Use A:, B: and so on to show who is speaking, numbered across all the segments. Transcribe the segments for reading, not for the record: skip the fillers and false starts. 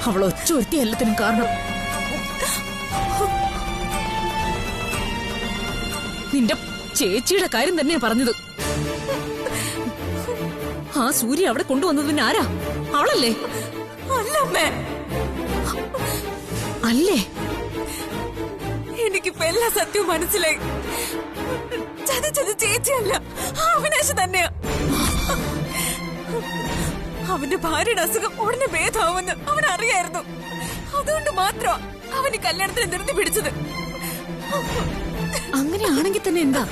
A: അവൾ ഒറ്റ ഒരുത്തി എല്ലാത്തിനും കാരണം. നിന്റെ ചേച്ചിയുടെ കാര്യം തന്നെയാ പറഞ്ഞത്. ആ സൂര്യ അവിടെ കൊണ്ടുവന്നതിന് ആരാ? അവളല്ലേ?
B: അല്ലമ്മേ,
A: അല്ലേ?
B: എനിക്കിപ്പോ എല്ലാ സത്യവും മനസ്സിലായി. ചതിച്ചത് ചേച്ചിയല്ല, അവിനാശ് തന്നെയാ. അവന്റെ ഭാര്യയുടെ അസുഖം ഉടനെ ഭേദമാവുമെന്ന് അവനറിയായിരുന്നു. അതുകൊണ്ട് മാത്രം അവന് കല്യാണത്തിന് ധൃതി പിടിച്ചത്.
A: അങ്ങനെയാണെങ്കിൽ തന്നെ എന്താ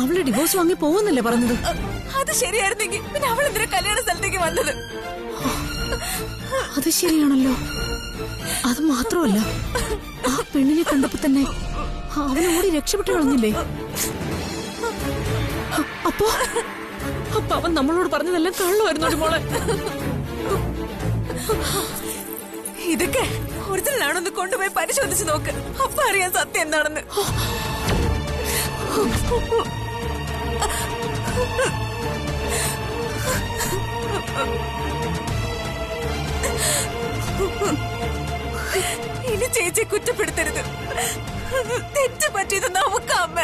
A: അവള് ഡിവോഴ്സ് വാങ്ങി പോകുന്നല്ലേ പറഞ്ഞത്?
B: അത് ശരിയായിരുന്നെങ്കിൽ പിന്നെ അവൾ എന്തിനാ കല്യാണ സ്ഥലത്തേക്ക് വന്നത്?
A: അത് ശരിയാണല്ലോ. അത് മാത്രമല്ല, ആ പെണ്ണിനെ കണ്ടപ്പോ തന്നെ അവനോടി രക്ഷപ്പെട്ടു കളഞ്ഞില്ലേ? അപ്പൊ അവൻ നമ്മളോട് പറഞ്ഞതെല്ലാം കള്ളമായിരുന്നു മോളെ.
B: ഇതൊക്കെ ഒറിജിനലാണോന്ന് കൊണ്ടുപോയി പരിശോധിച്ച് നോക്ക്. അപ്പൊ അറിയാൻ സത്യം എന്താണെന്ന്. ഇനി ചേച്ചിയെ കുറ്റപ്പെടുത്തരുത്. തെറ്റ് പറ്റിയത് നമുക്ക് അമ്മ.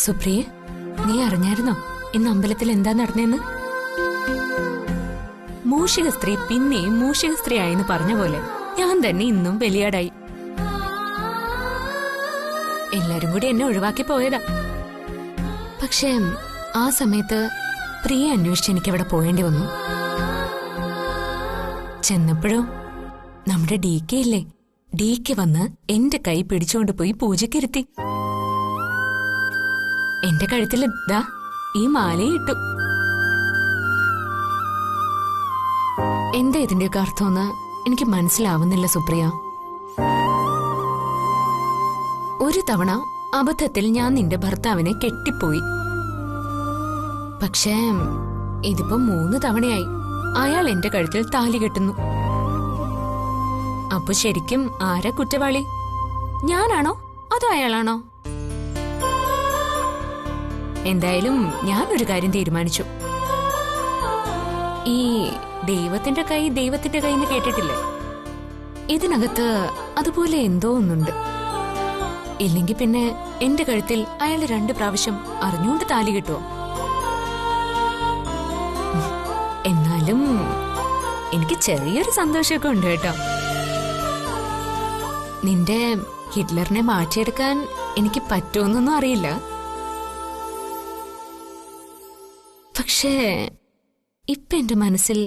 C: സുപ്രിയ, നീ അറിഞ്ഞായിരുന്നോ ഇന്ന് അമ്പലത്തിൽ എന്താ നടന്നെന്ന്? മൂഷിക സ്ത്രീ പിന്നെയും മൂഷിക സ്ത്രീ ആയെന്ന് പറഞ്ഞ പോലെ ഞാൻ തന്നെ ഇന്നും ബലിയാടായി. എല്ലാരും കൂടി എന്നെ ഒഴിവാക്കി പോയതാ. പക്ഷേ ആ സമയത്ത് പ്രിയ അന്വേഷിച്ച് എനിക്കവിടെ പോയേണ്ടി വന്നു. ചെന്നപ്പോഴോ നമ്മുടെ ഡി കെ ഇല്ലേ, ഡി കെ വന്ന് എന്റെ കൈ പിടിച്ചുകൊണ്ട് പോയി പൂജയ്ക്കിരുത്തി. എന്റെ കഴുത്തിൽ ദാ ഈ മാലയിട്ടു. എന്താ ഇതിന്റെയൊക്കെ അർത്ഥമെന്ന് എനിക്ക് മനസ്സിലാവുന്നില്ല സുപ്രിയ. ഒരു തവണ അബദ്ധത്തിൽ ഞാൻ നിന്റെ ഭർത്താവിനെ കെട്ടിപ്പോയി. പക്ഷേ ഇതിപ്പോ 3 തവണയായി അയാൾ എന്റെ കഴുത്തിൽ താലി കെട്ടുന്നു. അപ്പൊ ശരിക്കും ആരാ കുറ്റവാളി? ഞാനാണോ അതോ അയാളാണോ? എന്തായാലും ഞാനൊരു കാര്യം തീരുമാനിച്ചു. ഈ ദൈവത്തിന്റെ കൈ ദൈവത്തിന്റെ കൈന്ന് കേട്ടിട്ടില്ലേ? ഇതിനകത്ത് അതുപോലെ എന്തോ ഒന്നുണ്ട്. ഇല്ലെങ്കിൽ പിന്നെ എന്റെ കഴുത്തിൽ അയാൾ 2 പ്രാവശ്യം അറിഞ്ഞുകൊണ്ട് താലി കിട്ടുമോ? എന്നാലും എനിക്ക് ചെറിയൊരു സന്തോഷമൊക്കെ ഉണ്ട് കേട്ടോ. നിന്റെ ഹിറ്റ്ലറിനെ മാറ്റിയെടുക്കാൻ എനിക്ക് പറ്റുമെന്നൊന്നും അറിയില്ല. പക്ഷേ ഇപ്പൊ എന്റെ മനസ്സിൽ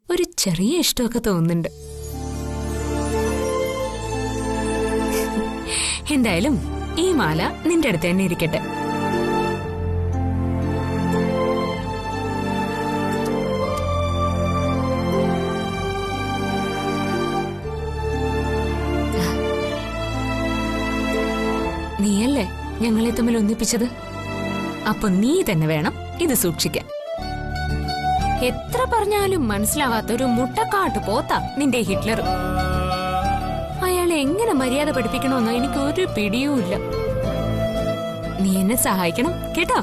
C: ഒരു ചെറിയ ഇഷ്ടമൊക്കെ തോന്നുന്നുണ്ട്. എന്തായാലും ഈ മാല നിന്റെ അടുത്ത് തന്നെ ഇരിക്കട്ടെ. നീയല്ലേ ഞങ്ങളെ തമ്മിൽ ഒന്നിപ്പിച്ചത്? അപ്പൊ നീ തന്നെ വേണം ഇത് സൂക്ഷിക്കാൻ. എത്ര പറഞ്ഞാലും മനസ്സിലാവാത്തൊരു മുട്ടക്കാട്ട് പോത്താ നിന്റെ ഹിറ്റ്ലർ. അയാളെ എങ്ങനെ മര്യാദ പഠിപ്പിക്കണമെന്ന് എനിക്ക് ഒരു പിടിയുമില്ല. നീ എന്നെ സഹായിക്കണം കേട്ടോ.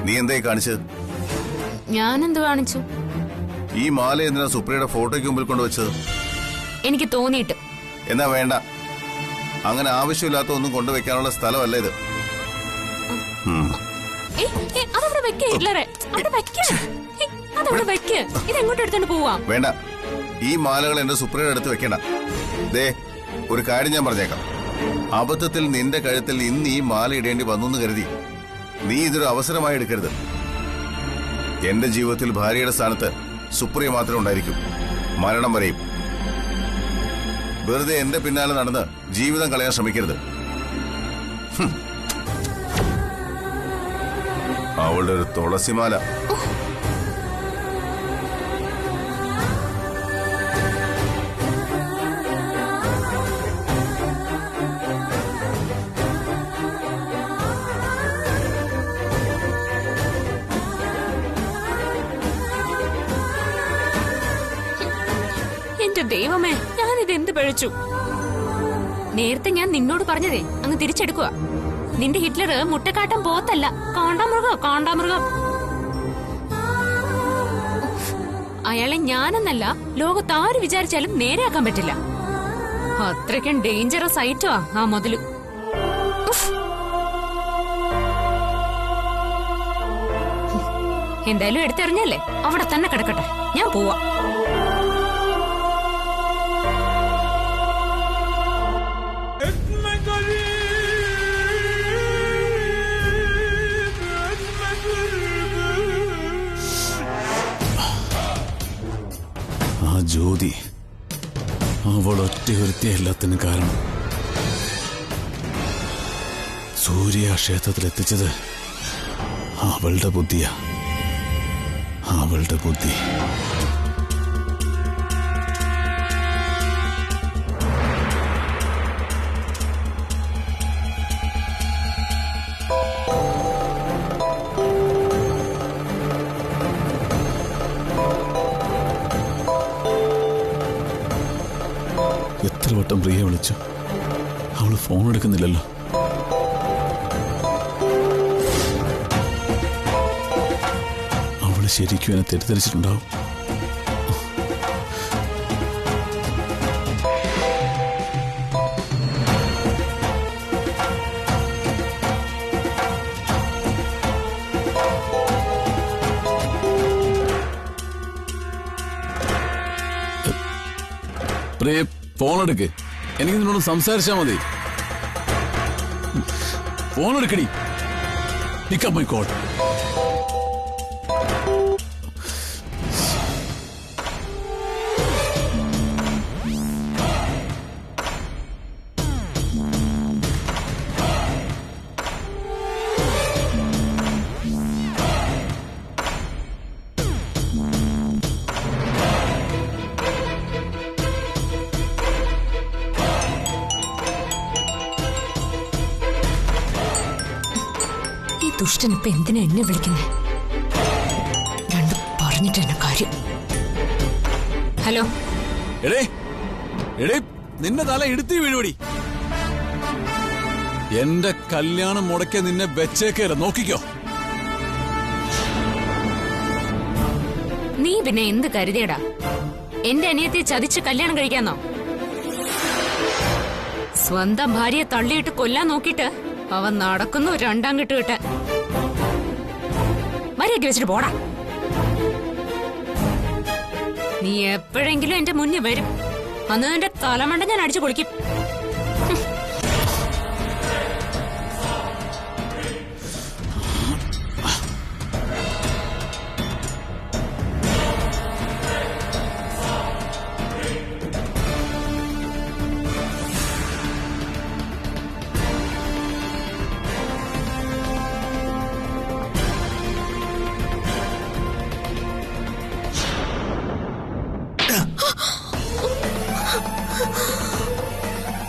D: നീ എന്തായി കാണിച്ചത്?
C: ഞാനെന്ത് കാണിച്ചു?
D: ഈ മാല എന്തിനാ സുപ്രിയയുടെ ഫോട്ടോയ്ക്ക് മുമ്പിൽ കൊണ്ടുവച്ചത്?
C: എനിക്ക് തോന്നിയിട്ട്.
D: എന്നാ വേണ്ട, അങ്ങനെ ആവശ്യമില്ലാത്ത ഒന്നും കൊണ്ടുവയ്ക്കാനുള്ള സ്ഥലമല്ല ഇത്.
C: ഇതെങ്ങോട്ട് എടുത്തോണ്ട് പോവാം?
D: വേണ്ട, ഈ മാലകൾ എന്റെ സുപ്രിയയുടെ അടുത്ത് വെക്കണ്ട. ദേ, ഒരു കാര്യം ഞാൻ പറഞ്ഞേക്കാം. അബദ്ധത്തിൽ നിന്റെ കഴുത്തിൽ ഇന്ന് ഈ മാല ഇടേണ്ടി വന്നു കരുതി നീ ഇതൊരു അവസരമായി എടുക്കരുത്. എന്റെ ജീവിതത്തിൽ ഭാര്യയുടെ സ്ഥാനത്ത് സുപ്രിയ മാത്രമേ ഉണ്ടായിരിക്കൂ, മരണം വരെയും. വെറുതെ എന്റെ പിന്നാലെ നടന്ന് ജീവിതം കളയാൻ ശ്രമിക്കരുത്. അവളുടെ ഒരു തുളസിമാല.
C: എന്റെ ദൈവമേ, ഞാനിത് എന്ത് പഴിച്ചു? നേരത്തെ ഞാൻ നിന്നോട് പറഞ്ഞതേ അങ്ങ് തിരിച്ചെടുക്കുക. നിന്റെ ഹിറ്റ്ലർ മുട്ടക്കാട്ടം പോത്തല്ല, കാണ്ടാമൃഗം. അയാളെ ഞാനെന്നല്ല, ലോകത്താര് വിചാരിച്ചാലും നേരെയാക്കാൻ പറ്റില്ല. അത്രയ്ക്കും ഡേഞ്ചറസ് ആയിട്ടുവാ ആ മുതല്. എന്തായാലും എടുത്തെറിഞ്ഞല്ലേ, അവിടെ തന്നെ കിടക്കട്ടെ, ഞാൻ പോവാ.
E: ആ ജ്യോതി, അവൾ ഒറ്റയൊരുത്തിയ എല്ലാത്തിനും കാരണം. സൂര്യ ക്ഷേത്രത്തിലെത്തിച്ചത് അവളുടെ ബുദ്ധിയാ, അവളുടെ ബുദ്ധി. എത്ര വട്ടം പ്രിയ വിളിച്ചു, അവള് ഫോൺ എടുക്കുന്നില്ലല്ലോ. അവള് ശരിക്കും എന്നെ തെറ്റിദ്ധരിച്ചിട്ടുണ്ടാവും. പ്രിയ, ഫോൺ എടുക്ക്, എനിക്ക് നിന്നോട് സംസാരിച്ചാ മതി. ഫോൺ എടുക്കടി. Pick up my call.
C: ദുഷ്ടനിപ്പ എന്തിനാ എന്നെ വിളിക്കുന്നേ? രണ്ടും പറഞ്ഞിട്ട് എന്നെ കാര്യം. ഹലോ,
E: നിന്റെ തല ഇടുത്തി വീഴുപടി. എന്റെ കല്യാണം മുടക്കിയ നിന്നെ വെച്ചേക്കല്ല, നോക്കിക്കോ.
C: നീ പിന്നെ എന്ത് കരുതിയടാ? എന്റെ അനിയത്തെ ചതിച്ച് കല്യാണം കഴിക്കാന്നോ? സ്വന്തം ഭാര്യയെ തള്ളിയിട്ട് കൊല്ലാൻ നോക്കിയിട്ട് അവൻ നടക്കുന്നു രണ്ടാം കെട്ട് കിട്ടാൻ. മര്യാദയ്ക്ക് വെച്ചിട്ട് പോടാ. നീ എപ്പോഴെങ്കിലും എന്റെ മുന്നിൽ വരും, അന്ന് നിന്റെ തലമണ്ട ഞാൻ അടിച്ചു പൊളിക്കും.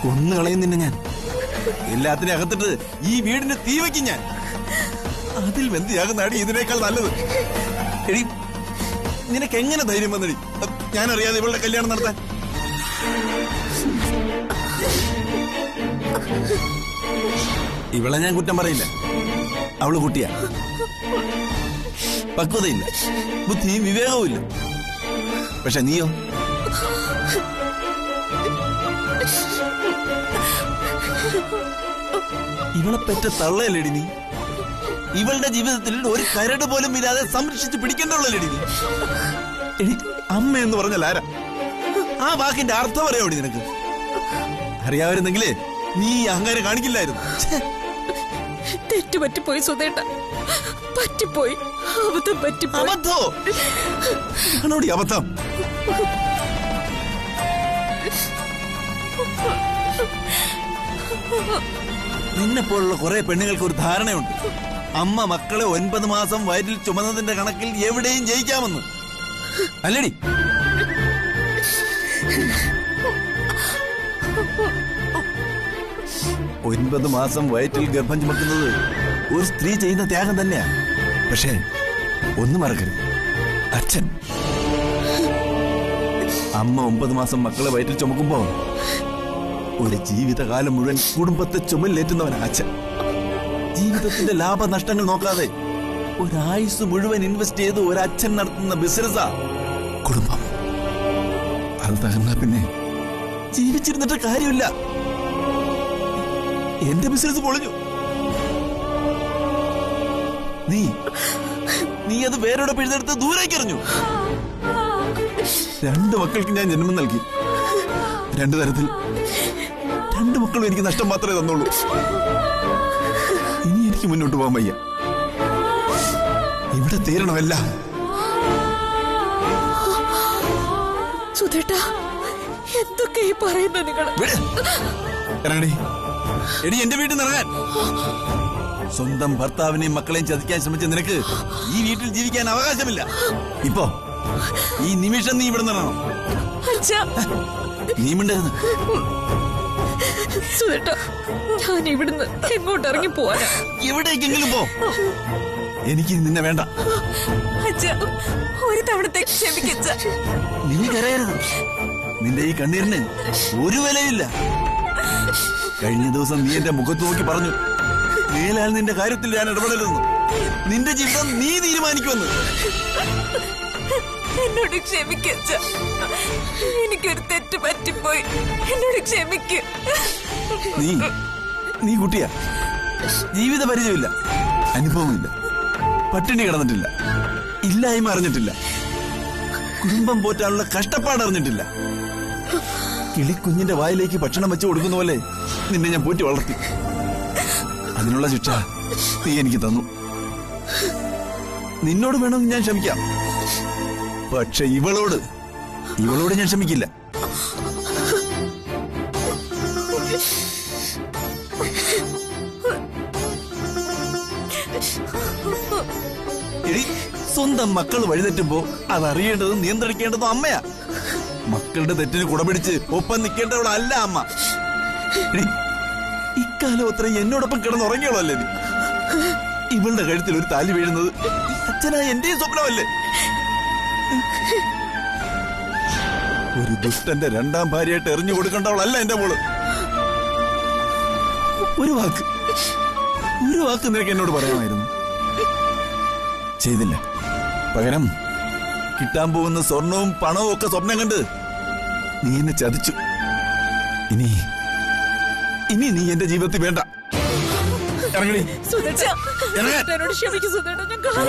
F: കൊന്നു കളയും നിന്നെ ഞാൻ. എല്ലാത്തിനും അകത്തിട്ട് ഈ വീടിന് തീ വയ്ക്കും ഞാൻ. അതിൽ ബന്ധിയാകുന്നാടി ഇതിനേക്കാൾ നല്ലത്. എടി, നിനക്ക് എങ്ങനെ ധൈര്യം വന്നടി ഞാനറിയാതെ ഇവളുടെ കല്യാണം നടത്താൻ? ഇവളെ ഞാൻ കുറ്റം പറയില്ല, അവള് കുട്ടിയാ. പക്വതയില്ല, ബുദ്ധിയും വിവേകവും ഇല്ല. പക്ഷെ നീയോ? ഇവളെ പെറ്റ തള്ളയല്ലേടി നീ. ഇവളുടെ ജീവിതത്തിൽ ഒരു കരട് പോലും ഇല്ലാതെ സംരക്ഷിച്ച് പിടിക്കേണ്ടുള്ളല്ലേടി നീ. എടി, അമ്മ എന്ന് പറഞ്ഞാൽ ആരാ? ആ വാക്കിന്റെ അർത്ഥം അറിയാവടി നിനക്ക്? അറിയാമായിരുന്നെങ്കിലേ നീ ഈ അഹങ്കാരം കാണിക്കില്ലായിരുന്നു. ഛെ,
B: തെറ്റുപറ്റിപ്പോയി സുധേട്ട, പറ്റിപ്പോയി, അബദ്ധം പറ്റിപ്പോയി.
F: അബദ്ധോ? ആണോടി അബദ്ധം? നിന്നെ പോലുള്ള കുറെ പെണ്ണുങ്ങൾക്ക് ഒരു ധാരണയുണ്ട്, അമ്മ മക്കളെ 9 മാസം വയറ്റിൽ ചുമന്നതിന്റെ കണക്കിൽ എവിടെയും ജയിക്കാമെന്ന്. അല്ലടി? ഒൻപത് മാസം വയറ്റിൽ ഗർഭം ചുമക്കുന്നത് ഒരു സ്ത്രീ ചെയ്യുന്ന ത്യാഗം തന്നെയാ. പക്ഷേ ഒന്നും മറക്കരുത്, അച്ഛൻ അമ്മ 9 മാസം മക്കളെ വയറ്റിൽ ചുമക്കുമ്പോ ഒരു ജീവിതകാലം മുഴുവൻ കുടുംബത്തെ ചുമലിലേറ്റുന്നവനാ അച്ഛൻ. ജീവിതത്തിന്റെ ലാഭനഷ്ടങ്ങൾ നോക്കാതെ ഒരായുസ് മുഴുവൻ ഇൻവെസ്റ്റ് ചെയ്ത് ഒരച്ഛൻ നടത്തുന്ന ബിസിനസ്സാ കുടുംബം. അത് തകർന്നാ പിന്നെ ജീവിച്ചിരുന്നിട്ട് കാര്യമില്ല. എന്റെ ബിസിനസ് പൊളിഞ്ഞു. നീ അത് വേരോടെ പിഴുതെടുത്ത് ദൂരേക്ക് എറിഞ്ഞു. 2 മക്കൾക്ക് ഞാൻ ജന്മം നൽകി. 2 തരത്തിൽ 2 മക്കളും എനിക്ക് നഷ്ടം മാത്രമേ തന്നുള്ളൂ. ഇനി എനിക്ക് മുന്നോട്ട് പോകാൻ വയ്യ. ഇവിടെ തീരണമല്ല.
B: സുധേട്ടാ, എന്തൊക്കെ ഈ പറയുന്നത് നിങ്ങൾ?
F: ഇറങ്ങടി. എടി, എന്റെ വീട്ടിൽ നിന്ന് ഇറങ്ങാൻ. സ്വന്തം ഭർത്താവിനെയും മക്കളെയും ചതിക്കാൻ ശ്രമിച്ച നിനക്ക് ഈ വീട്ടിൽ ജീവിക്കാൻ അവകാശമില്ല. ഇപ്പോ ഈ നിമിഷം നീ ഇവിടെ നിറങ്ങണം. നീ മിണ്ടരുത്.
B: സുധേട്ടാ, ഞാൻ ഇവിടുന്ന് എങ്ങോട്ട് ഇറങ്ങി പോവാനാ?
F: എവിടേക്കെങ്കിലും പോ, എനിക്ക് നിന്നെ വേണ്ട.
B: ഒരു തവണത്തേക്ക് ക്ഷമിക്കച്ച.
F: നീ കരയരുത്. നിന്റെ ഈ കണ്ണീരിന് ഒരു വിലയില്ല. കഴിഞ്ഞ ദിവസം നീ എന്റെ മുഖത്ത് നോക്കി പറഞ്ഞു, മേലാൽ നിന്റെ കാര്യത്തിൽ ഞാൻ ഇടപെടരുതെന്ന്. നിന്റെ ജീവിതം നീ തീരുമാനിക്കുമെന്ന്.
B: എന്നോട് ക്ഷമിക്കച്ച. എനിക്കൊരു തെറ്റ് പറ്റിപ്പോയി. എന്നോട് ക്ഷമിക്ക്.
F: നീ കുട്ടിയാ. ജീവിത പരിചയമില്ല, അനുഭവമില്ല, പട്ടിണി കിടന്നിട്ടില്ല, ഇല്ലായ്മ അറിഞ്ഞിട്ടില്ല, കുടുംബം പോറ്റാനുള്ള കഷ്ടപ്പാട് അറിഞ്ഞിട്ടില്ല. കിളിക്കുഞ്ഞിന്റെ വായിലേക്ക് ഭക്ഷണം വെച്ച് കൊടുക്കുന്ന പോലെ നിന്നെ ഞാൻ പോറ്റി വളർത്തി. അതിനുള്ള ശിക്ഷ നീ എനിക്ക് തന്നു. നിന്നോട് വേണമെങ്കിൽ ഞാൻ ക്ഷമിക്കാം, പക്ഷെ ഇവളോട് ഞാൻ ക്ഷമിക്കില്ല. സ്വന്തം മക്കൾ വഴിതെറ്റുമ്പോ അതറിയേണ്ടതും നിയന്ത്രിക്കേണ്ടതും അമ്മയാ. മക്കളുടെ തെറ്റിന് കുടപിടിച്ച് ഒപ്പം നിൽക്കേണ്ടവളല്ല അമ്മ. ഇക്കാലം അത്രയും എന്നോടൊപ്പം കിടന്നുറങ്ങിയോളല്ലേ നീ? ഇവളുടെ കഴുത്തിൽ ഒരു താലി വീഴുന്നത് അച്ഛനായ എന്റെയും സ്വപ്നമല്ലേ? ഒരു ദുഷ്ടന്റെ 2ാം ഭാര്യയായിട്ട് എറിഞ്ഞു കൊടുക്കേണ്ടവളല്ല എന്റെ മോള്. ഒരു വാക്ക് നിനക്ക് എന്നോട് പറയാമായിരുന്നു, ചെയ്തില്ല. പകരം കിട്ടാൻ പോകുന്ന സ്വർണവും പണവും ഒക്കെ സ്വപ്നം കണ്ട് നീ എന്നെ ചതിച്ചു. ഇനി നീ എന്റെ ജീവിതത്തിൽ വേണ്ട. ഇറങ്ങടി.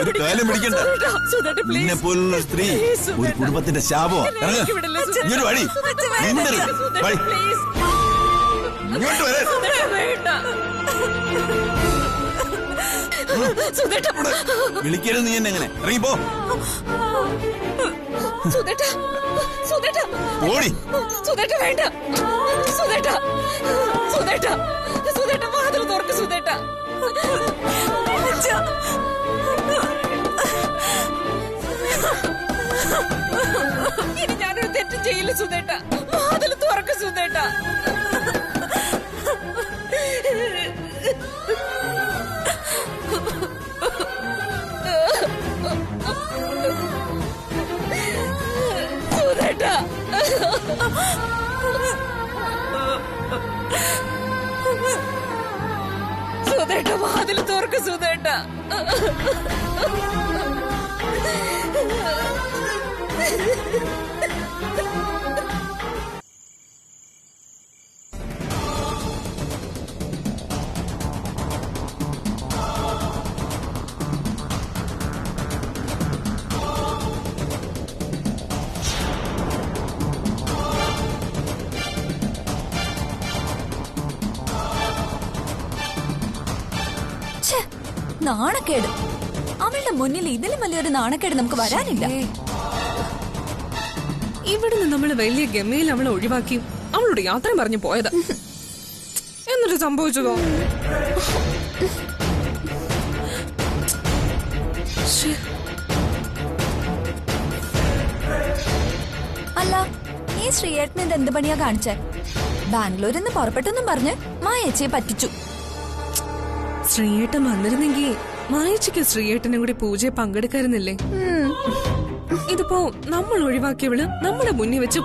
F: ഒരു കാലം പിടിക്കണ്ട. നിന്നെ പോലുള്ള സ്ത്രീ ഒരു കുടുംബത്തിന്റെ ശാപോ. ഇറങ്ങ വഴി. ഇങ്ങോട്ട് വരെ. വിളിക്കരുത് നീ എന്നെ. എങ്ങനെ ഇറങ്ങിപ്പോ. ഓടി.
B: വേണ്ട. വാതിൽ തുറക്ക് സുധേട്ടാ. ഇനി ഞാനൊരു തെറ്റും ചെയ്യില്ല സുധേട്ടാ. വാതിൽ തുറക്ക് സുധേട്ടാ. സുധേട്ടാ, സുധേട്ടാ, വാതിൽ തുറക്ക് സുധേട്ടാ. നാണക്കേട്. അവളുടെ മുന്നിൽ ഇതിലും വലിയൊരു നാണക്കേട് നമുക്ക് വരാനില്ല.
G: ഇവിടുന്ന് നമ്മൾ വലിയ ഗമയിൽ അവളെ ഒഴിവാക്കി അവളോട് യാത്ര പറഞ്ഞു പോയതാ. എന്നിട്ട് സംഭവിച്ചതോ?
B: അല്ല, ഈ ശ്രീയേട്ടൻ ഇത് എന്ത് പണിയാ കാണിച്ചേ? ബാംഗ്ലൂരിൽ നിന്ന് പുറപ്പെട്ടെന്നും പറഞ്ഞ് മായേച്ചിയെ പറ്റിച്ചു.
G: ശ്രീയേട്ടൻ വന്നിരുന്നെങ്കിൽ മായച്ചിക്ക് ശ്രീയേട്ടനും കൂടി പൂജയെ പങ്കെടുക്കായിരുന്നില്ലേ? ഇതിപ്പോ നമ്മൾ ഒഴിവാക്കിയവള് നമ്മുടെ മുന്നിൽ വെച്ച്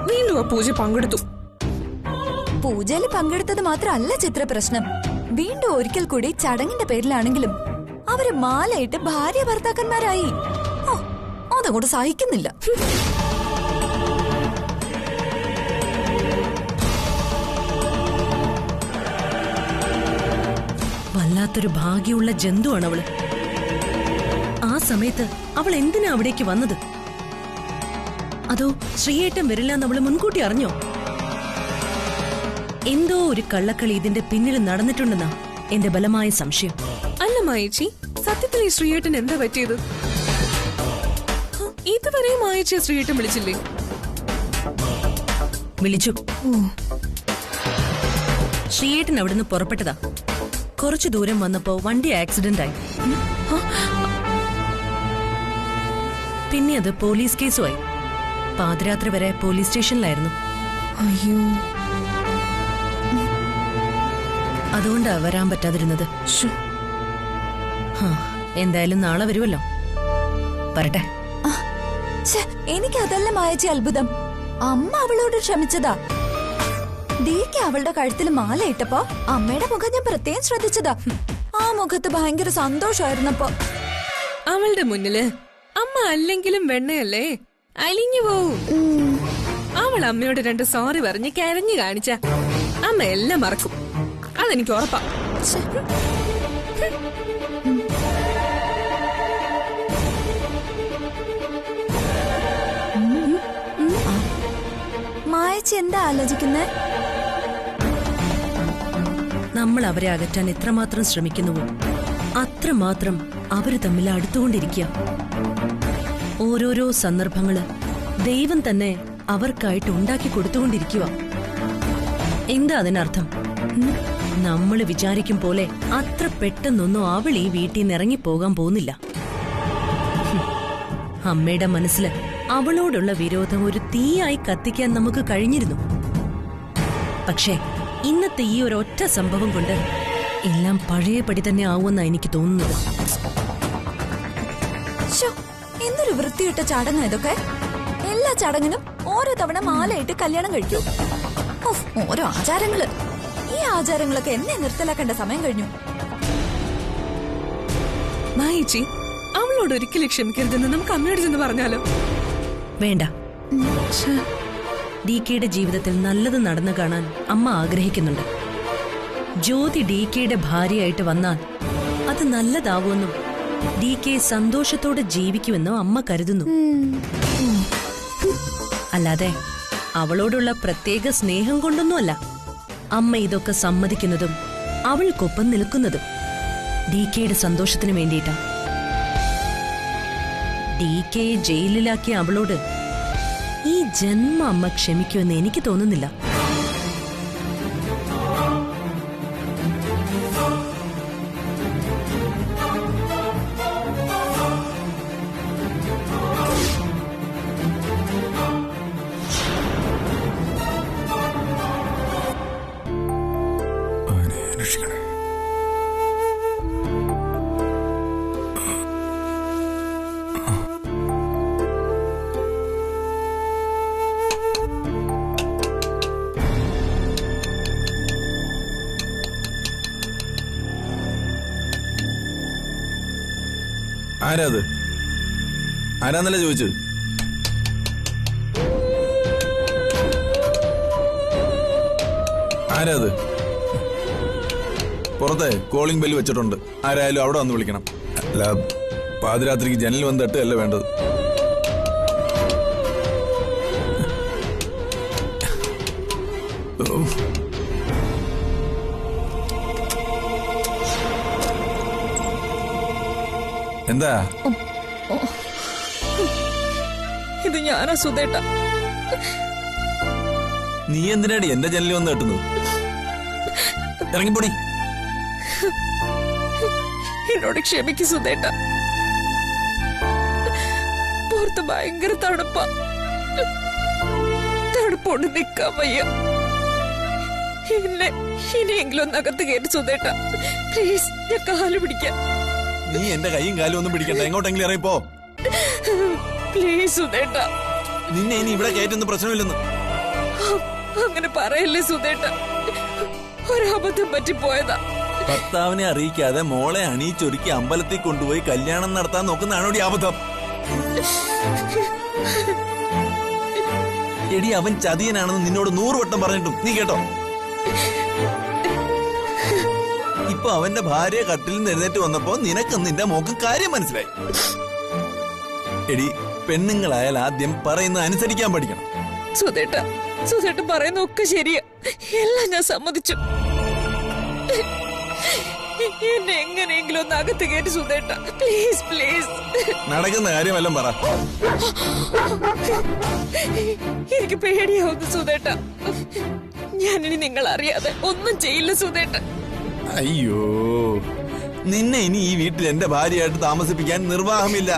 G: വീണ്ടും ആ പൂജ പങ്കെടുത്തു.
B: പൂജയിൽ പങ്കെടുത്തത് മാത്രമല്ല ചിത്ര പ്രശ്നം. വീണ്ടും ഒരിക്കൽ കൂടി ചടങ്ങിന്റെ പേരിലാണെങ്കിലും അവര് മാലയിട്ട് ഭാര്യ ഭർത്താക്കന്മാരായി. അതങ്ങോട്ട് സഹിക്കുന്നില്ല.
H: വല്ലാത്തൊരു ഭാഗ്യമുള്ള ജന്തുവാണ് അവള്. ആ സമയത്ത് അവൾ എന്തിനാ അവിടേക്ക് വന്നത്? അതോ ശ്രീയേട്ടൻ വരില്ലെന്ന് അവള് മുൻകൂട്ടി അറിഞ്ഞോ? എന്തോ ഒരു കള്ളക്കളി ഇതിന്റെ പിന്നിൽ നടന്നിട്ടുണ്ടെന്നാ എന്റെ ബലമായ സംശയം.
G: അല്ല മായേച്ചി, സത്യത്തിൽ ഈ ശ്രീയേട്ടൻ എന്താ പറ്റിയത്? ഇതുവരെ മായേച്ചിയെ ശ്രീയേട്ടൻ വിളിച്ചില്ലേ?
H: വിളിച്ചു. ശ്രീയേട്ടൻ അവിടുന്ന് പുറപ്പെട്ടതാ. കുറച്ചു ദൂരം വന്നപ്പോ വണ്ടി ആക്സിഡന്റ് ആയി. പിന്നെ അത് പോലീസ് കേസുമായി. പാതിരാത്രി വരെ പോലീസ് സ്റ്റേഷനിലായിരുന്നു.
G: അയ്യോ,
H: അതുകൊണ്ടാ വരാൻ പറ്റാതിരുന്നത്. എന്തായാലും നാളെ വരുമല്ലോ. വരട്ടെ.
B: എനിക്ക് അതല്ല മായച്ചി അത്ഭുതം. അമ്മ അവളോട് ക്ഷമിച്ചതാ. ഡിക്ക് അവളുടെ കഴുത്തിൽ മാല ഇട്ടപ്പോ അമ്മയുടെ മുഖം ഞാൻ പ്രത്യേകം ശ്രദ്ധിച്ചതാ. ആ മുഖത്ത് ഭയങ്കര സന്തോഷമായിരുന്നപ്പോ.
G: അവളുടെ മുന്നില് അമ്മ അല്ലെങ്കിലും വെണ്ണയല്ലേ, അലിഞ്ഞു പോവും. അവൾ അമ്മയോട് 2 സോറി പറഞ്ഞ് കരഞ്ഞു കാണിച്ച അമ്മ എല്ലാം മറക്കും. അതെനിക്ക് ഉറപ്പാ.
B: മായച്ചി എന്താ ആലോചിക്കുന്നേ?
H: നമ്മൾ അവരെ അകറ്റാൻ എത്രമാത്രം ശ്രമിക്കുന്നുവോ അത്രമാത്രം അവര് തമ്മിൽ അടുത്തുകൊണ്ടിരിക്കുക. ഓരോരോ സന്ദർഭങ്ങള് ദൈവം തന്നെ അവർക്കായിട്ട് ഉണ്ടാക്കി കൊടുത്തുകൊണ്ടിരിക്കുക. എന്താ അതിനർത്ഥം? നമ്മൾ വിചാരിക്കും പോലെ അത്ര പെട്ടെന്നൊന്നും അവൾ ഈ വീട്ടിൽ നിന്ന് ഇറങ്ങിപ്പോകാൻ പോകുന്നില്ല. അമ്മയുടെ മനസ്സില് അവളോടുള്ള വിരോധം ഒരു തീയായി കത്തിക്കാൻ നമുക്ക് കഴിഞ്ഞിരുന്നു. പക്ഷേ ഇന്നത്തെ ഈ ഒരൊറ്റ സംഭവം കൊണ്ട് എല്ലാം പഴയപടി തന്നെ ആവുമെന്നാ എനിക്ക് തോന്നുന്നത്.
B: എന്തൊരു വൃത്തിയിട്ട ചടങ്ങാ ഇതൊക്കെ. എല്ലാ ചടങ്ങിനും ഓരോ തവണ മാലയിട്ട് കല്യാണം കഴിക്കൂ. ഓരോ ആചാരങ്ങള്. ഈ ആചാരങ്ങളൊക്കെ എന്നെ നിർത്തലാക്കേണ്ട സമയം കഴിഞ്ഞു.
G: മായിച്ചി, അവളോട് ഒരിക്കലും ക്ഷമിക്കരുതെന്ന് നമുക്ക് അമ്മയോട് ചെന്ന് പറഞ്ഞാലോ?
H: വേണ്ട. ഡികെയുടെ ജീവിതത്തിൽ നല്ലത് നടന്നു കാണാൻ അമ്മ ആഗ്രഹിക്കുന്നുണ്ട്. ജ്യോതി ഡികെയുടെ ഭാര്യയായിട്ട് വന്നാൽ അത് നല്ലതാവുമെന്നും ഡികെ സന്തോഷത്തോടെ ജീവിക്കുമെന്നും അമ്മ കരുതുന്നു. അല്ലാതെ അവളോടുള്ള പ്രത്യേക സ്നേഹം കൊണ്ടൊന്നുമല്ല അമ്മ ഇതൊക്കെ സമ്മതിക്കുന്നതും അവൾക്കൊപ്പം നിൽക്കുന്നതും. ഡികെയുടെ സന്തോഷത്തിന് വേണ്ടിയിട്ടാ. ഡികെയെ ജയിലിലാക്കിയ അവളോട് ഈ ജന്മ അമ്മ ക്ഷമിക്കുമെന്ന് എനിക്ക് തോന്നുന്നില്ല.
F: ആരാത്? ആരാന്നല്ലേ ചോദിച്ചത്? ആരാത്? പുറത്തെ കോളിംഗ് ബെല്ല് വെച്ചിട്ടുണ്ട്. ആരായാലും അവിടെ വന്ന് വിളിക്കണം. അല്ല, പാതിരാത്രിക്ക് ജനൽ വന്ന് തട്ടുകയല്ല വേണ്ടത്. എന്താ
G: ഇത് ഞാനാ സുധേട്ട.
F: നീ എന്തിനാടി എന്റെ ജനലിൽ വന്ന് കെട്ടുന്നത്? ഇറങ്ങിപ്പൊടി.
G: എന്നോട് ക്ഷമിക്ക് സുധേട്ട. പുറത്ത് ഭയങ്കര തണുപ്പാ. തണുപ്പോണ്ട് നിക്കാൻ വയ്യ. എന്നെ ഇനിയെങ്കിലും ഒന്ന് അകത്ത് കയറ്റി സുധേട്ട. പ്ലീസ്, ഞാൻ കാല് പിടിക്കാം.
F: നീ എന്റെ കൈയും കാലും ഒന്നും പിടിക്കണ്ട, എങ്ങോട്ടെങ്കിലും ഇറങ്ങിപ്പോ.
G: പ്ലീസ് സുധേട്ട.
F: നിന്നെ ഇനി ഇവിടെ കയറ്റുന്ന പ്രശ്നമില്ലെന്ന്.
G: അങ്ങനെ പറയല്ലേ സുധേട്ട. ഒരബദ്ധം പറ്റിപ്പോയതാ.
F: ഭർത്താവിനെ അറിയിക്കാതെ മോളെ അണിയിച്ചൊരുക്കി അമ്പലത്തിൽ കൊണ്ടുപോയി കല്യാണം നടത്താൻ നോക്കുന്നതാണോ ഈ അബദ്ധം? എടി, അവൻ ചതിയനാണെന്ന് നിന്നോട് 100 വട്ടം പറഞ്ഞിട്ടും നീ കേട്ടോ? ഇപ്പൊ അവന്റെ ഭാര്യ കട്ടിൽ നിന്ന് എഴുന്നേറ്റ് വന്നപ്പോ നിനക്ക് നിന്റെ മോക്ക് കാര്യം മനസ്സിലായി. എടി, പെണ്ണുങ്ങളായാൽ ആദ്യം പറയുന്നത് അനുസരിക്കാൻ പഠിക്കണം.
G: സുധേട്ട പറയുന്നൊക്കെ ശരിയാ. എല്ലാം ഞാൻ സമ്മതിച്ചു. എന്നെ എങ്ങനെയെങ്കിലും ഒന്ന് അകത്ത് കയറ്റി സുധേട്ട. Please please.
F: നടക്കുന്ന കാര്യമെല്ലാം പറ.
G: എനിക്ക് പേടിയാവുന്നു സുധേട്ട. ഞാനിനി നിങ്ങൾ അറിയാതെ ഒന്നും ചെയ്യില്ല സുധേട്ട.
F: അയ്യോ, നിന്നെ ഇനി ഈ വീട്ടിൽ എന്റെ ഭാര്യയായിട്ട് താമസിപ്പിക്കാൻ നിർവാഹമില്ല.